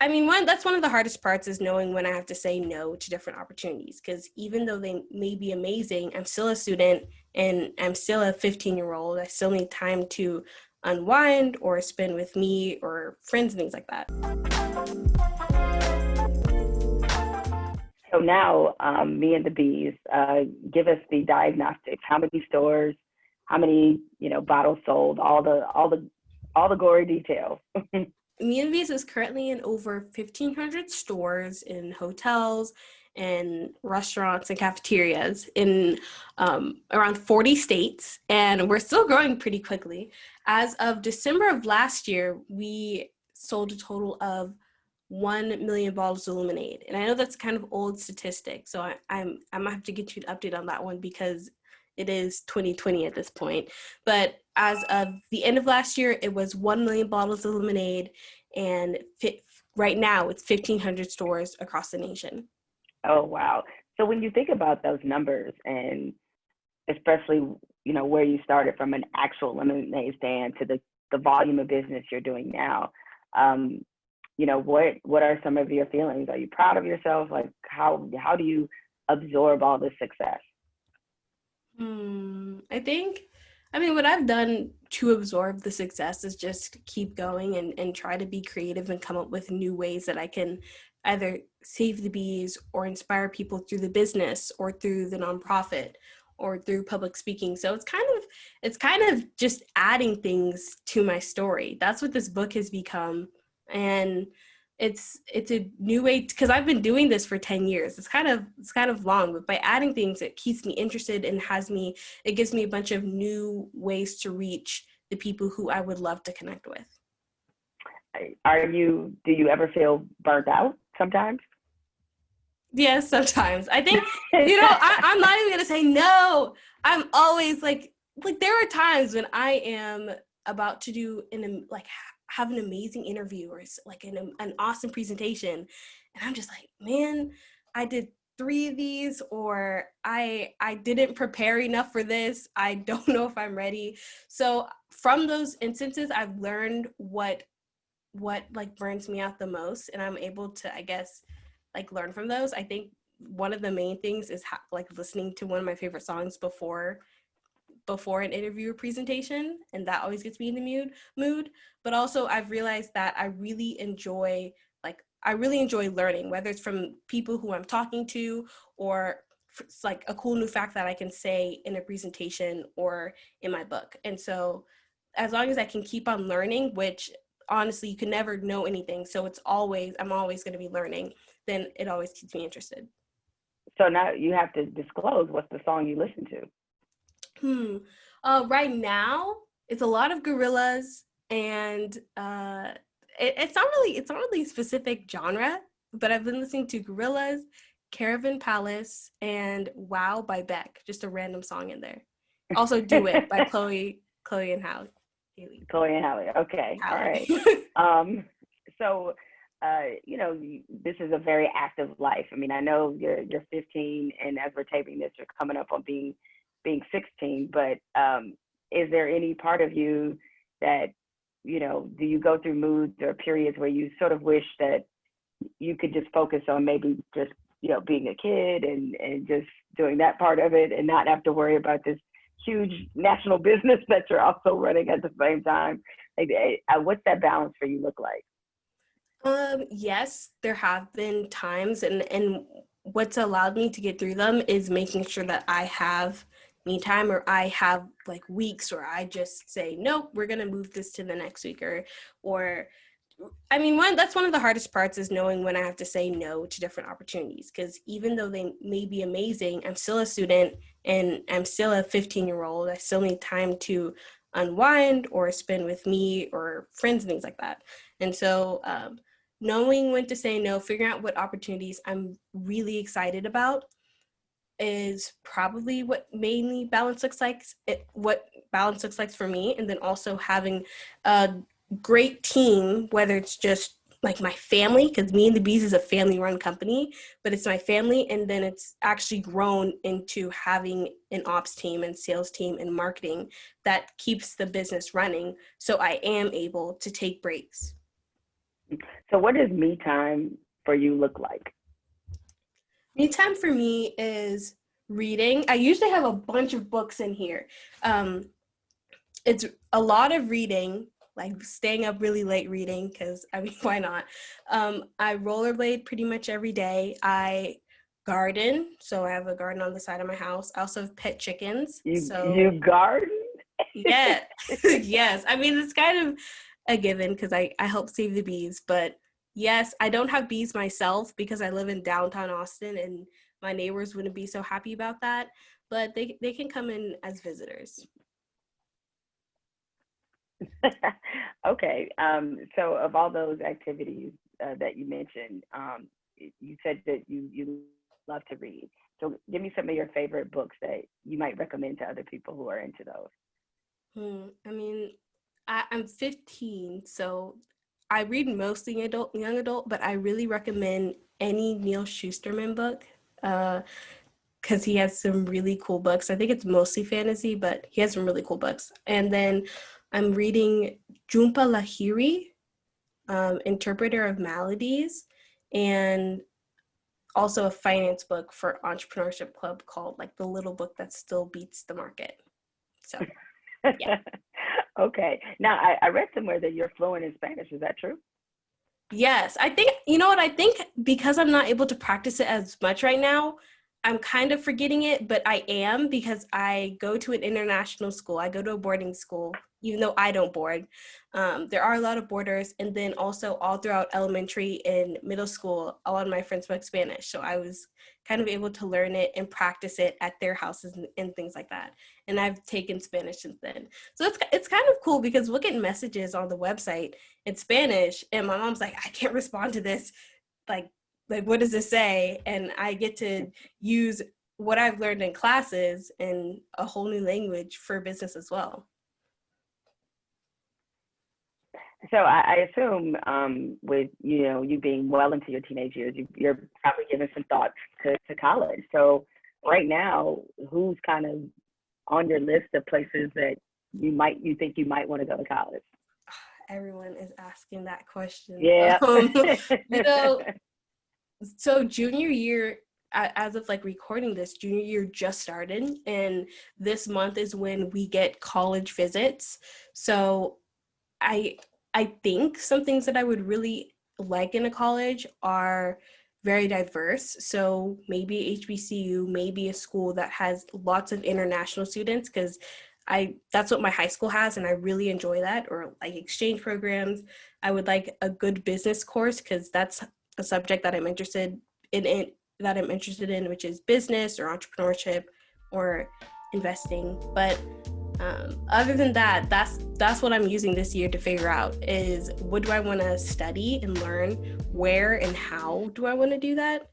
That's one of the hardest parts is knowing when I have to say no to different opportunities. Because even though they may be amazing, I'm still a student and I'm still a 15-year-old. I still need time to unwind or spend with me or friends and things like that. So now, me and the bees, give us the diagnostics. How many stores? How many, bottles sold? All the gory details. Me and the Bees is currently in over 1,500 stores, in hotels and restaurants and cafeterias in around 40 states, and we're still growing pretty quickly. As of December of last year, we sold a total of 1 million bottles of lemonade. And I know that's kind of old statistic, so I'm gonna have to get you an update on that one because it is 2020 at this point. But as of the end of last year, it was 1 million bottles of lemonade, and right now it's 1,500 stores across the nation. Oh, wow. So when you think about those numbers, and especially, where you started from an actual lemonade stand to the volume of business you're doing now, what are some of your feelings? Are you proud of yourself? Like, how do you absorb all this success? What I've done to absorb the success is just keep going and try to be creative and come up with new ways that I can either save the bees or inspire people through the business or through the nonprofit or through public speaking. So it's kind of just adding things to my story. That's what this book has become. And it's a new way, because I've been doing this for 10 years. It's kind of long, but by adding things, it keeps me interested and it gives me a bunch of new ways to reach the people who I would love to connect with. Do you ever feel burnt out sometimes? Yes, sometimes. I think, I'm not even going to say no. I'm always like there are times when I am about to do have an amazing interview or like an awesome presentation, and I'm just like, man, I did 3 of these, or I didn't prepare enough for this. I don't know if I'm ready. So from those instances, I've learned what like burns me out the most, and I'm able to, I guess, like learn from those. I think one of the main things is listening to one of my favorite songs before an interview or presentation, and that always gets me in the mood. But also I've realized that I really enjoy learning, whether it's from people who I'm talking to, or it's like a cool new fact that I can say in a presentation or in my book. And so as long as I can keep on learning, which honestly you can never know anything, so I'm always going to be learning, then it always keeps me interested. So now you have to disclose what's the song you listen to. Right now it's a lot of Gorillas, and it's not really a specific genre, but I've been listening to Gorillas, Caravan Palace, and Wow by Beck, just a random song in there. Also Do It by Chloe and Halle. Chloe and Halle. Okay. Halle. All right. So this is a very active life. I mean, I know you're 15, and as we're taping this, you're coming up on being 16, but is there any part of you that, do you go through moods or periods where you sort of wish that you could just focus on maybe just, being a kid and just doing that part of it and not have to worry about this huge national business that you're also running at the same time? What's that balance for you look like? Yes, there have been times, and what's allowed me to get through them is making sure that I have me time, or I have like weeks where I just say, nope, we're going to move this to the next week, that's one of the hardest parts is knowing when I have to say no to different opportunities, because even though they may be amazing, I'm still a student and I'm still a 15-year-old. I still need time to unwind or spend with me or friends and things like that. And so knowing when to say no, figuring out what opportunities I'm really excited about is probably what mainly balance looks like, what balance looks like for me. And then also having a great team, whether it's just like my family, because Me and the Bees is a family-run company, but it's my family, and then it's actually grown into having an ops team and sales team and marketing that keeps the business running, so I am able to take breaks. So what does me time for you look like? Me time for me is reading. I usually have a bunch of books in here. It's a lot of reading, like staying up really late reading, because I mean, why not? I rollerblade pretty much every day. I garden, so I have a garden on the side of my house. I also have pet chickens. You garden? Yeah, yes. I mean, it's kind of a given because I help save the bees, but yes, I don't have bees myself because I live in downtown Austin and my neighbors wouldn't be so happy about that, but they can come in as visitors. Okay. So of all those activities that you mentioned, you said that you love to read. So give me some of your favorite books that you might recommend to other people who are into those. I mean, I'm 15, so I read mostly young adult, but I really recommend any Neil Shusterman book because he has some really cool books. I think it's mostly fantasy, but he has some really cool books. And then I'm reading Jhumpa Lahiri, Interpreter of Maladies, and also a finance book for Entrepreneurship Club called like The Little Book That Still Beats the Market. So, yeah. Okay. Now, I read somewhere that you're fluent in Spanish. Is that true? Yes, I think, you know what, I think because I'm not able to practice it as much right now, I'm kind of forgetting it, but I am because I go to an international school. I go to a boarding school, even though I don't board. There are a lot of boarders, and then also all throughout elementary and middle school, a lot of my friends spoke Spanish, so I was kind of able to learn it and practice it at their houses and things like that. And I've taken Spanish since then. So it's kind of cool because we'll get messages on the website in Spanish, and my mom's like, I can't respond to this. Like what does this say? And I get to use what I've learned in classes in a whole new language for business as well. So I assume with you being well into your teenage years, you're probably giving some thoughts to college. So right now, who's kind of on your list of places that you think you might want to go to college? Everyone is asking that question. Yeah. You know, so junior year, as of like recording this, junior year just started, and this month is when we get college visits. So I think some things that I would really like in a college are very diverse. So maybe HBCU, maybe a school that has lots of international students, because that's what my high school has, and I really enjoy that. Or like exchange programs. I would like a good business course because that's a subject that I'm interested in, which is business or entrepreneurship or investing. But other than that, that's what I'm using this year to figure out is what do I want to study and learn, where and how do I want to do that.